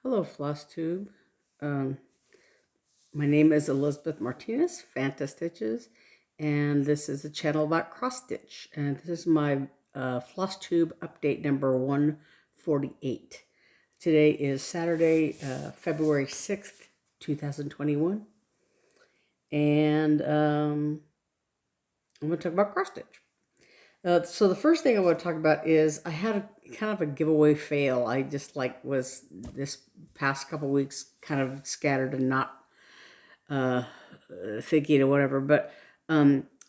Hello, Flosstube. Um, my name is Elizabeth Martinez, phantastitches, and this is a channel about cross stitch. And this is my Flosstube update number 148. Today is Saturday, February 6th, 2021, and I'm going to talk about cross stitch. So the first thing I want to talk about is I had a kind of a giveaway fail. I just was this past couple weeks kind of scattered and not uh, thinking or whatever. But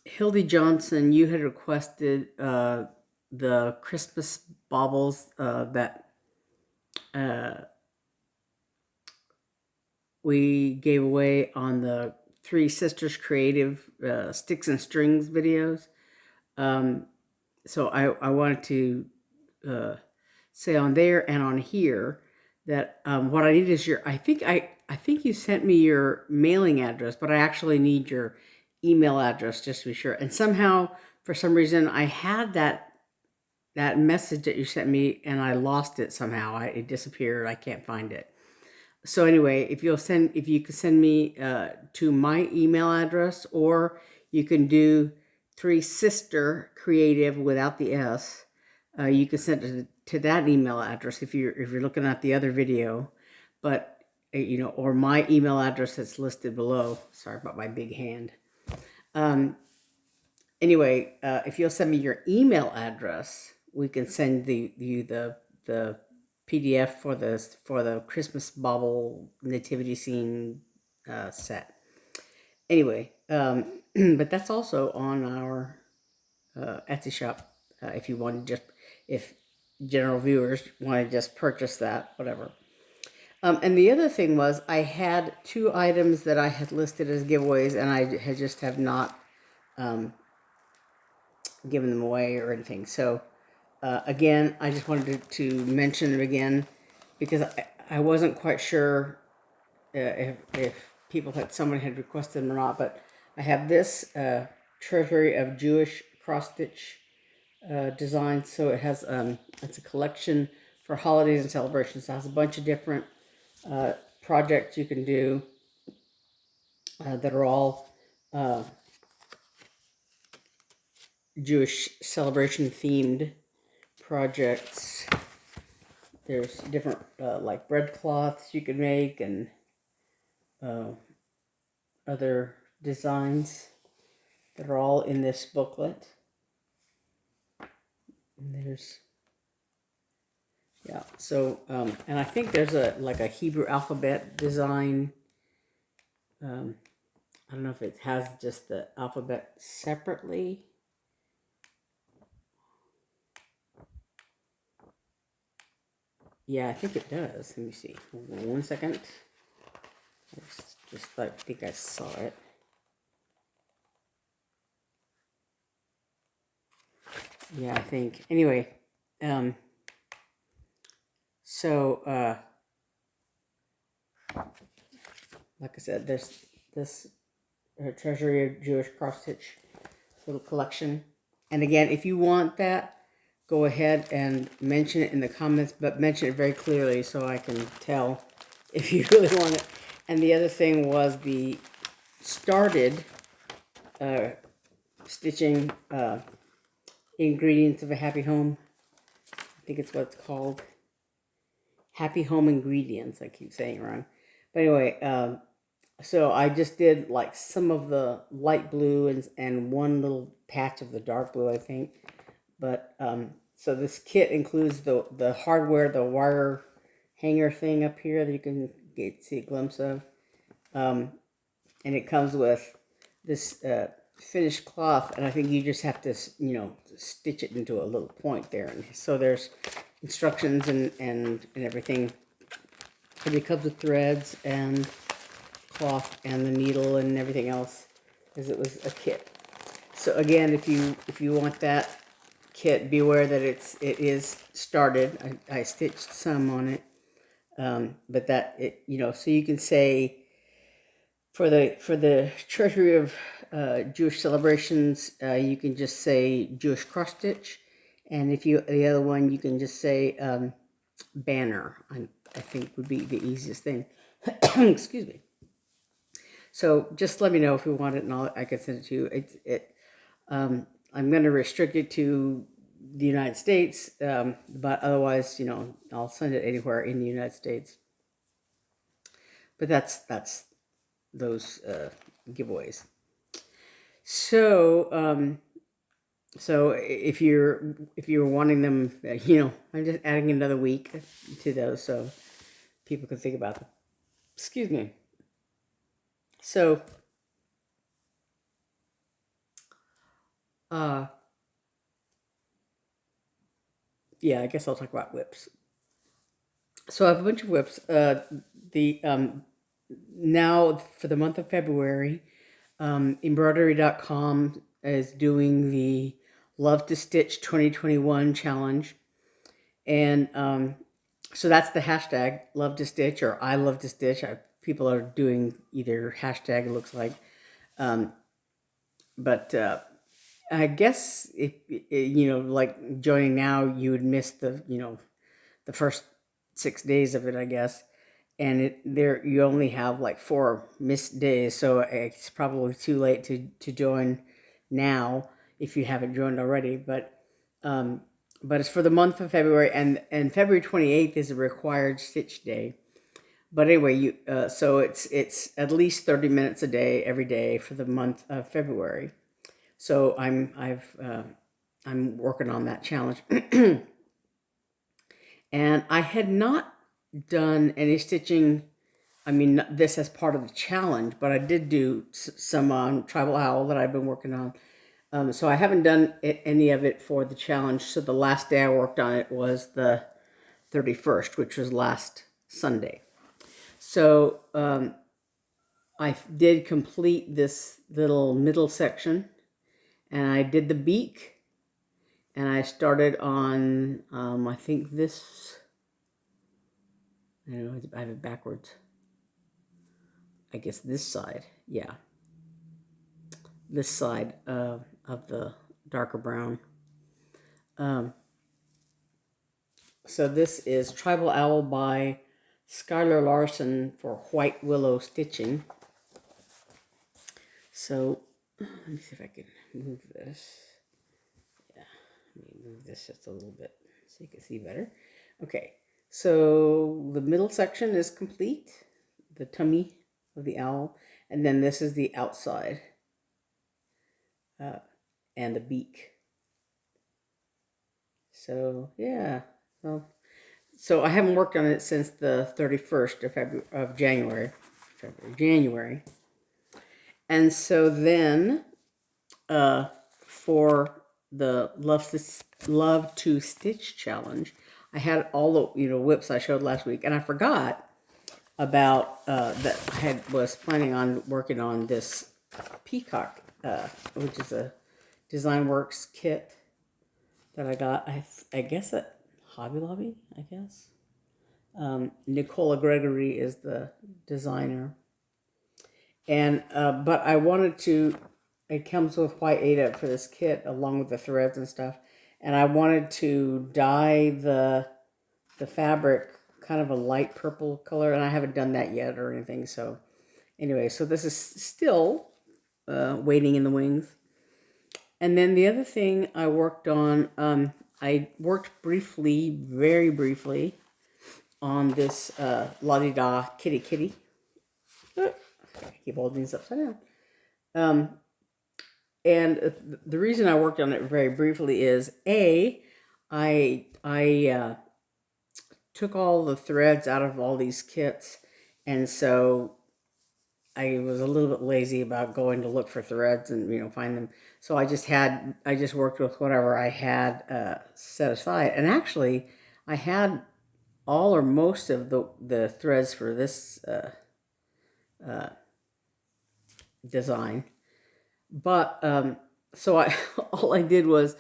Hildy Johnson, you had requested the Christmas baubles that we gave away on the Three Sisters Creative Sticks and Strings videos. So I wanted to say on there and on here that what I need is I think you sent me your mailing address, but I actually need your email address just to be sure. And somehow, for some reason, I had that message that you sent me, and I lost it somehow. It disappeared. I can't find it. So anyway, if you could send me to my email address, or you can do Three Sister Creative without the S. You can send it to that email address if you're looking at the other video, but or my email address that's listed below. Sorry about my big hand. Anyway, if you'll send me your email address, we can send you the PDF for the Christmas bauble nativity scene set. Anyway, but that's also on our Etsy shop. If you want to if general viewers want to just purchase that, whatever. And the other thing was I had two items that I had listed as giveaways, and I just have not given them away or anything. So again, I just wanted to mention it again because I wasn't quite sure if someone had requested them or not. But I have this treasury of Jewish cross stitch design. So it has it's a collection for holidays and celebrations. It has a bunch of different projects you can do that are all Jewish celebration themed projects. There's different like bread cloths you can make, and other designs that are all in this booklet. And there's so and I think there's a Hebrew alphabet design. I don't know if it has just the alphabet separately. Yeah, I think it does. Let me see. Hold on 1 second. I think I saw it. Yeah, I think. Anyway, so like I said, there's this treasury of Jewish cross stitch little collection. And again, if you want that, go ahead and mention it in the comments, but mention it very clearly so I can tell if you really want it. And the other thing was the started stitching ingredients of a happy home. I think it's what it's called. Happy home ingredients. I keep saying it wrong. But anyway, so I just did like some of the light blue and one little patch of the dark blue, I think. But so this kit includes the hardware, the wire hanger thing up here that you can see a glimpse of. And it comes with this finished cloth, and I think you just have to, stitch it into a little point there. And so there's instructions and everything. And it comes with threads and cloth and the needle and everything else, because it was a kit. So again, if you want that kit, be aware that it is started. I stitched some on it, but that so you can say for the treasury of Jewish celebrations, you can just say Jewish cross stitch, and the other one you can just say banner. I think would be the easiest thing. Excuse me. So just let me know if you want it, and I can send it to you. I'm going to restrict it to the United States, but otherwise, I'll send it anywhere in the United States. But that's those giveaways. So so if you're wanting them, I'm just adding another week to those so people can think about them. Excuse me. So yeah, I guess I'll talk about whips. So I have a bunch of whips. Now for the month of February, embroidery.com is doing the Love to Stitch 2021 challenge. And so that's the hashtag Love to Stitch or I Love to Stitch. People are doing either hashtag, it looks like. But I guess if, like joining now, you would miss the first 6 days of it, I guess. And you only have like 4 missed days, so it's probably too late to join now if you haven't joined already. But it's for the month of February, and February 28th is a required stitch day. But anyway, so it's at least 30 minutes a day every day for the month of February. So I'm working on that challenge, and I had not done any stitching. I mean, this as part of the challenge, but I did do some Tribal Owl that I've been working on. So I haven't done any of it for the challenge. So the last day I worked on it was the 31st, which was last Sunday. So I did complete this little middle section, and I did the beak, and I started on, I think this, I don't know, I have it backwards. I guess this side, yeah. This side of the darker brown. So this is Tribal Owl by Skyler Larson for White Willow stitching. So let me see if I can move this. Yeah, let me move this just a little bit so you can see better. Okay, so the middle section is complete, the tummy of the owl, and then this is the outside and the beak. So yeah, well, so I haven't worked on it since the 31st of January, and so then for the Love to Stitch challenge, I had all the whips I showed last week, and I forgot about that I was planning on working on this Peacock, which is a Design Works kit that I got, I guess at Hobby Lobby, I guess. Nicola Gregory is the designer. And but I wanted to, it comes with white Aida for this kit along with the threads and stuff. And I wanted to dye the fabric kind of a light purple color, and I haven't done that yet or anything. So anyway, so this is still waiting in the wings. And then the other thing I worked on, I worked briefly, very briefly, on this La-Di-Da Kitty Kitty. I keep holding these upside down. And the reason I worked on it very briefly is, I took all the threads out of all these kits, and so I was a little bit lazy about going to look for threads and find them. So I just worked with whatever I had set aside. And actually, I had all or most of the threads for this design. But so all I did was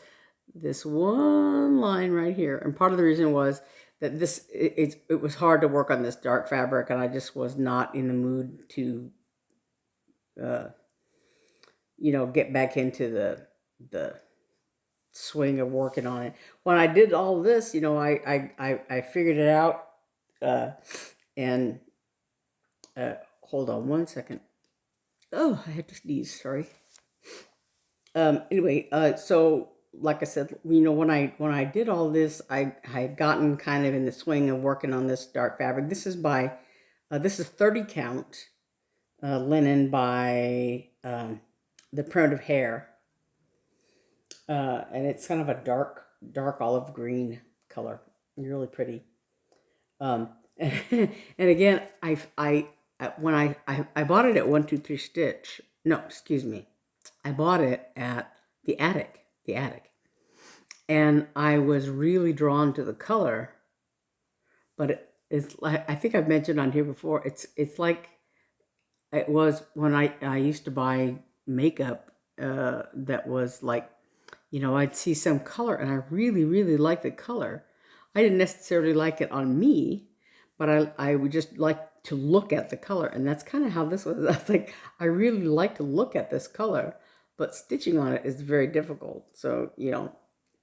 this one line right here, and part of the reason was that it was hard to work on this dark fabric, and I just was not in the mood to get back into the swing of working on it. When I did all this, I figured it out And hold on one second. Oh, I had to sneeze. Sorry. Anyway, so like I said, when I did all this, I had gotten kind of in the swing of working on this dark fabric. This is by, this is 30 count linen by the Primitive Hair, and it's kind of a dark olive green color, really pretty. And again, when I bought it at 123 Stitch. No, excuse me. I bought it at the attic, and I was really drawn to the color. But it's like, I think I've mentioned on here before. It's like it was when I used to buy makeup that was like, I'd see some color and I really liked the color. I didn't necessarily like it on me, but I would just like to look at the color. And that's kind of how this was. I was like, I really like to look at this color, but stitching on it is very difficult. So,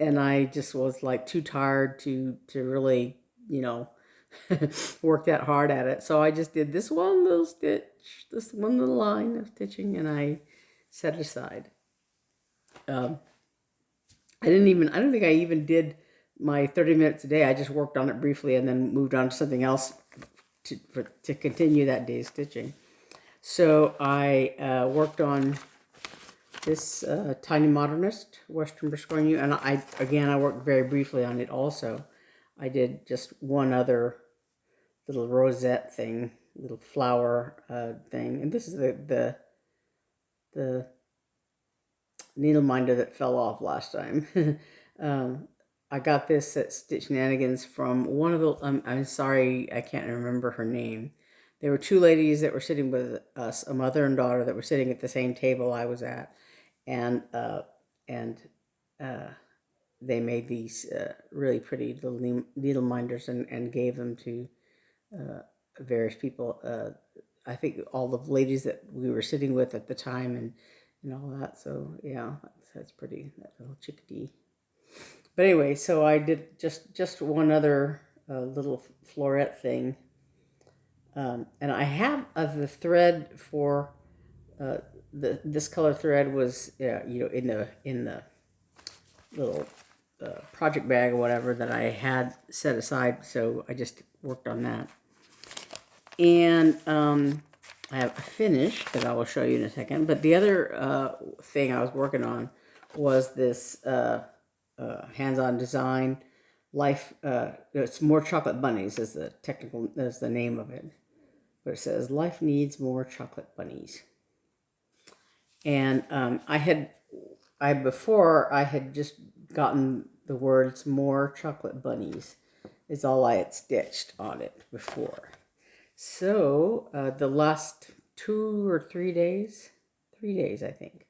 and I just was like too tired to really, work that hard at it. So I just did this one little stitch, this one little line of stitching, and I set it aside. I don't think I even did my 30 minutes a day. I just worked on it briefly and then moved on to something else to continue that day's stitching. So I worked on this Tinymodernist Western Biscornu, and I worked very briefly on it also. I did just one other little rosette thing, little flower thing, and this is the needle minder that fell off last time. I got this at Stitch Shenanigans from one of the, I'm sorry, I can't remember her name. There were two ladies that were sitting with us, a mother and daughter, that were sitting at the same table I was at, and they made these really pretty little needle minders and gave them to various people. I think all the ladies that we were sitting with at the time and all that. So yeah, that's pretty, that little chickadee. But anyway, so I did just one other little floret thing. And I have the thread for this color thread was in the little project bag or whatever that I had set aside, so I just worked on that. And I have finished that I will show you in a second. But the other thing I was working on was this hands-on design. Life. It's More Chocolate Bunnies is the name of it. But it says Life Needs More Chocolate Bunnies. And before I had just gotten the words More Chocolate Bunnies is all I had stitched on it before. So the last 2 or 3 days, 3 days I think,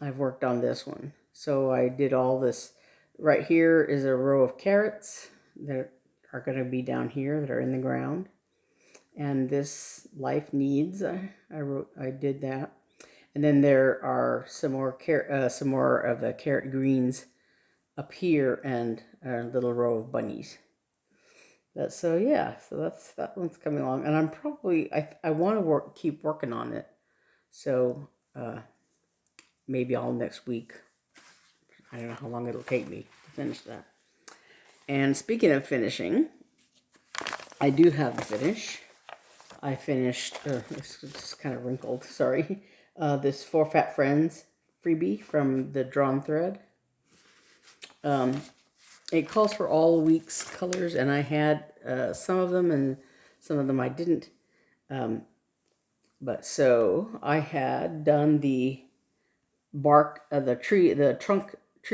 I've worked on this one. So I did all this. Right here is a row of carrots that are going to be down here that are in the ground. And this Life Needs, I did that. And then there are some more of the carrot greens up here and a little row of bunnies. So that one's coming along, and I'm probably I want to keep working on it. So maybe all next week. I don't know how long it'll take me to finish that. And speaking of finishing, I do have the finish. I finished. It's just kind of wrinkled. Sorry. This 4 Fat Friends freebie from the Drawn Thread. It calls for all week's colors, and I had some of them, and some of them I didn't. But so I had done the bark of the tree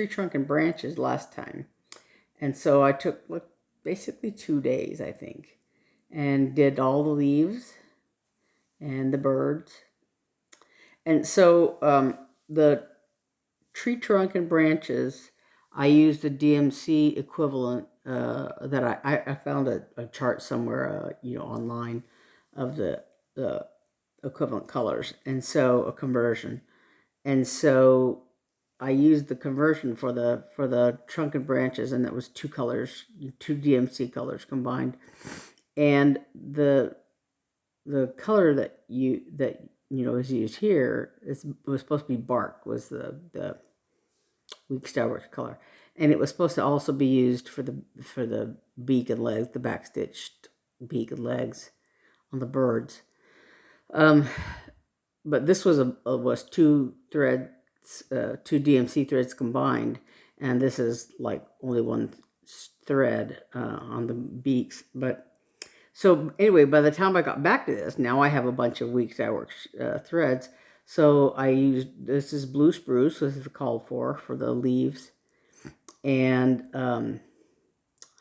trunk and branches last time, and so I took basically 2 days, I think, and did all the leaves and the birds. And so the tree trunk and branches, I used the DMC equivalent that I found a chart somewhere, online of the equivalent colors, and so a conversion. And so I used the conversion for the trunk and branches, and that was 2 colors, 2 DMC colors combined. And the color that is used here was supposed to be bark, was the weak starwork color, and it was supposed to also be used for the beak and legs, the back stitched beak and legs on the birds. But this was two threads, two DMC threads combined, and this is like only one thread on the beaks. But so anyway, by the time I got back to this, now I have a bunch of weak dyework threads. So I used, this is blue spruce, this is called for the leaves, and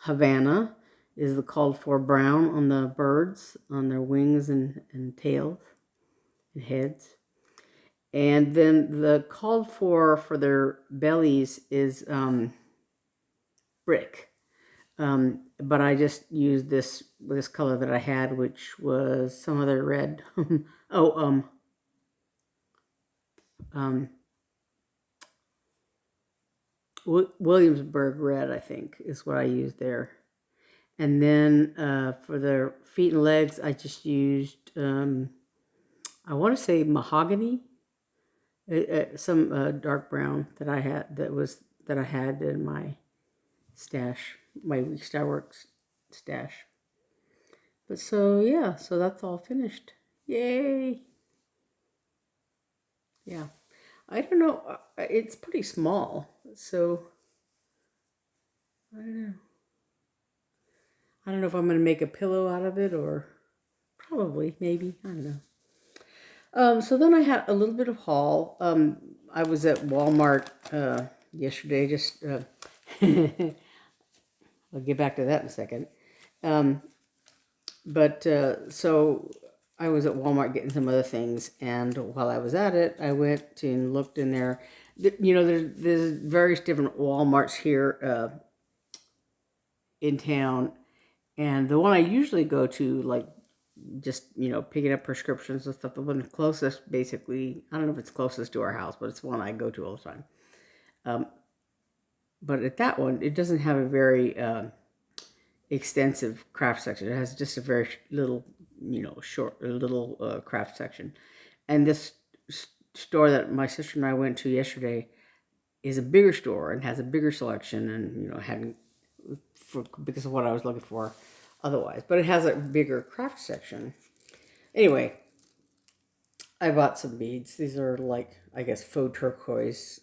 Havana is the called for brown on the birds, on their wings and tails and heads. And then the called for their bellies is brick. But I just used this color that I had, which was some other red. Williamsburg red, I think, is what I used there. And then for their feet and legs, I just used, I want to say mahogany, some dark brown that I had, that I had in my stash, my Starworks stash. But so yeah, so that's all finished. Yay! Yeah, I don't know. It's pretty small, so I don't know. I don't know if I'm gonna make a pillow out of it, or probably, maybe, I don't know. So then I had a little bit of haul. I was at Walmart yesterday. Just I'll get back to that in a second. So I was at Walmart getting some other things, and while I was at it, I went and looked in there. There's various different Walmarts here in town, and the one I usually go to, like, just, picking up prescriptions and stuff, the one closest, basically, I don't know if it's closest to our house, but it's one I go to all the time. But at that one, it doesn't have a very extensive craft section. It has just a very little, short little craft section. And this store that my sister and I went to yesterday is a bigger store and has a bigger selection, and hadn't, because of what I was looking for otherwise. But it has a bigger craft section. Anyway, I bought some beads. These are like, I guess, faux turquoise,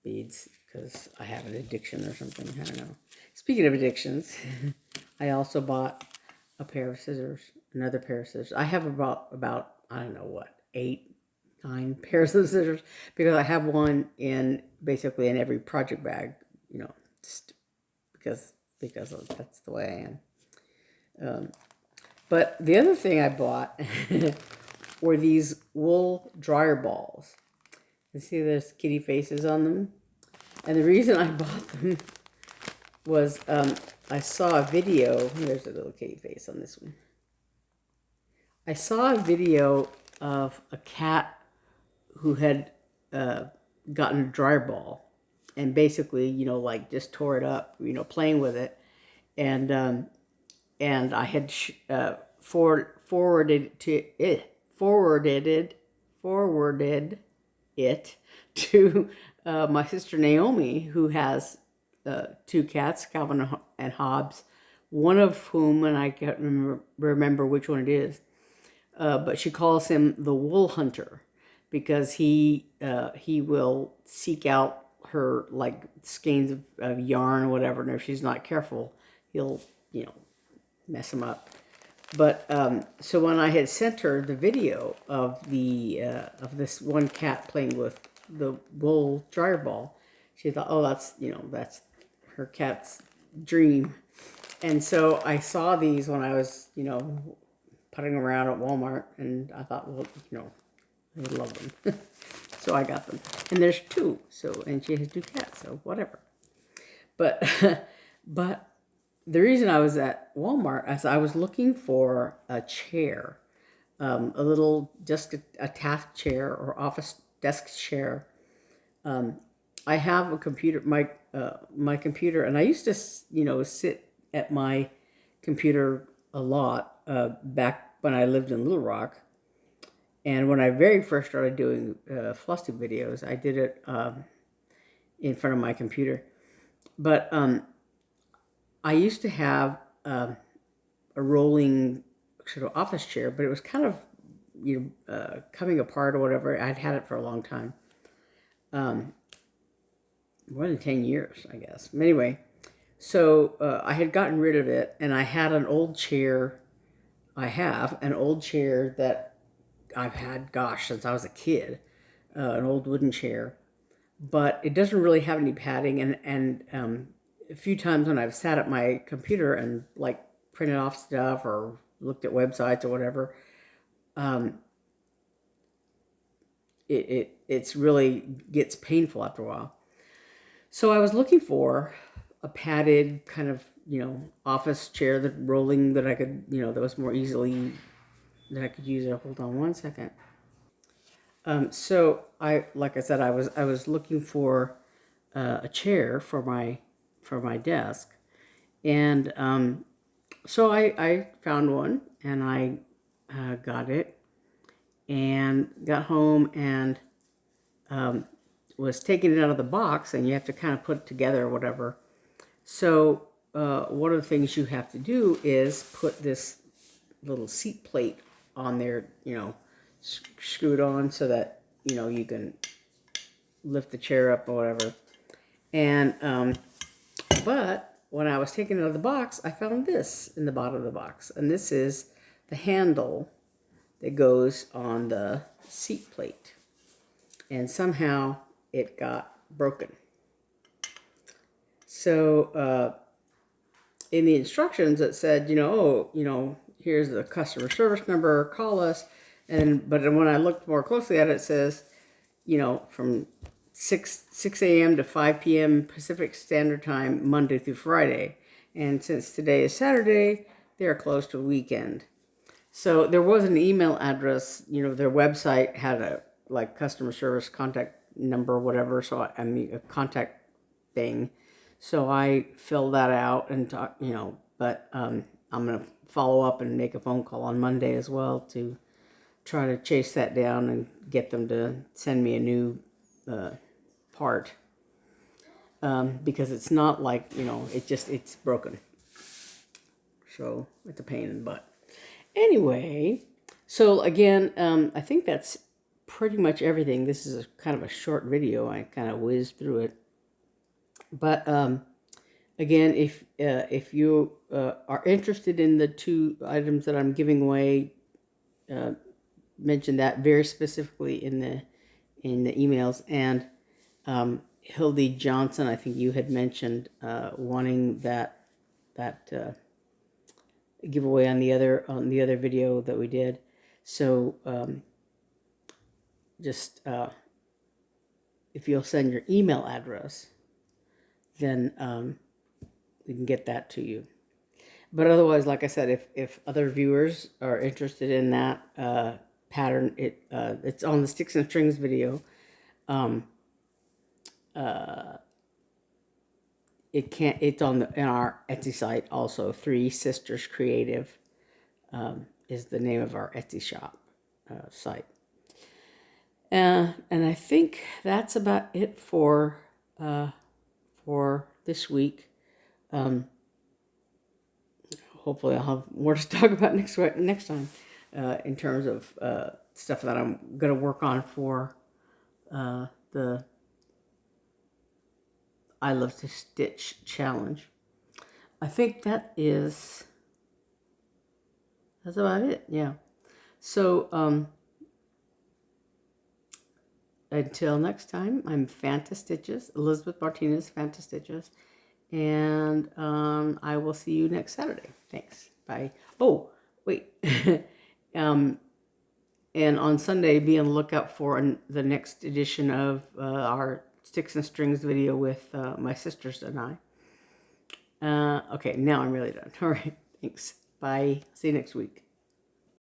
beads, because I have an addiction or something. I don't know. Speaking of addictions, I also bought a pair of scissors, another pair of scissors. I have about I don't know what, 8, 9 pairs of scissors, because I have one basically in every project bag, just because that's the way I am. But the other thing I bought were these wool dryer balls. You see there's kitty faces on them? And the reason I bought them was I saw a video. There's a little kitty face on this one. I saw a video of a cat who had gotten a dryer ball and basically, like, just tore it up, playing with it. And I had forwarded it to my sister Naomi, who has 2 cats, Calvin and Hobbs, one of whom, and I can't remember which one it is, but she calls him the wool hunter, because he will seek out her, like, skeins of yarn or whatever, and if she's not careful, he'll, mess them up. But so when I had sent her the video of this one cat playing with the wool dryer ball, she thought, oh, that's her cat's dream. And so I saw these when I was, putting around at Walmart, and I thought, well, I love them. So I got them. And there's 2, and she has 2 cats, so whatever. But the reason I was at Walmart is I was looking for a chair, a little, just a task chair or office desk chair. I have a computer, my computer, and I used to, sit at my computer a lot back when I lived in Little Rock. And when I very first started doing Flosstube videos, I did it in front of my computer. But I used to have a rolling sort of office chair, but it was kind of coming apart or whatever. I'd had it for a long time, more than 10 years, I guess. Anyway, so I had gotten rid of it, and I had an old chair. I have an old chair that I've had, gosh, since I was a kid, an old wooden chair, but it doesn't really have any padding. And a few times when I've sat at my computer and like printed off stuff or looked at websites or whatever, it's really gets painful after a while. So I was looking for a padded kind of, office chair, that rolling, that I could, that was more easily, that I could use it. Hold on one second. So like I said, I was looking for a chair for my desk, and so I found one, and I got it, and got home, and was taking it out of the box, and you have to kind of put it together or whatever. So one of the things you have to do is put this little seat plate on there, screw it on so that, you can lift the chair up or whatever. And, but when I was taking it out of the box, I found this in the bottom of the box. And this is the handle that goes on the seat plate. And somehow it got broken. So in the instructions it said, here's the customer service number, call us. But when I looked more closely at it, it says, from 6 a.m. to 5 p.m. Pacific Standard Time, Monday through Friday. And since today is Saturday, they are closed to weekend. So there was an email address, their website had a customer service contact number or whatever. So a contact thing. So I filled that out and but I'm going to follow up and make a phone call on Monday as well to try to chase that down and get them to send me a new part. Because it's not like, it's broken. So it's a pain in the butt. Anyway, so again, I think that's pretty much everything. This is kind of a short video. I kind of whizzed through it. But again, if you are interested in the 2 items that I'm giving away, mention that very specifically in the emails. And Hildy Johnson, I think you had mentioned wanting that giveaway on the other video that we did. So just if you'll send your email address, then we can get that to you. But otherwise, like I said, if other viewers are interested in that pattern, it's on the Sticks and Strings video. It's on in our Etsy site also. 3 Sisters Creative is the name of our Etsy shop site. And I think that's about it for this week. Hopefully I'll have more to talk about next time in terms of stuff that I'm going to work on for the I Love to Stitch challenge. I think that's about it. Yeah. So until next time, I'm phantastitches, Elizabeth Martinez, phantastitches, and I will see you next Saturday. Thanks. Bye. Oh, wait. And on Sunday, be on the lookout for the next edition of our Sticks and Strings video with my sisters and I. Okay, now I'm really done. All right. Thanks. Bye. See you next week.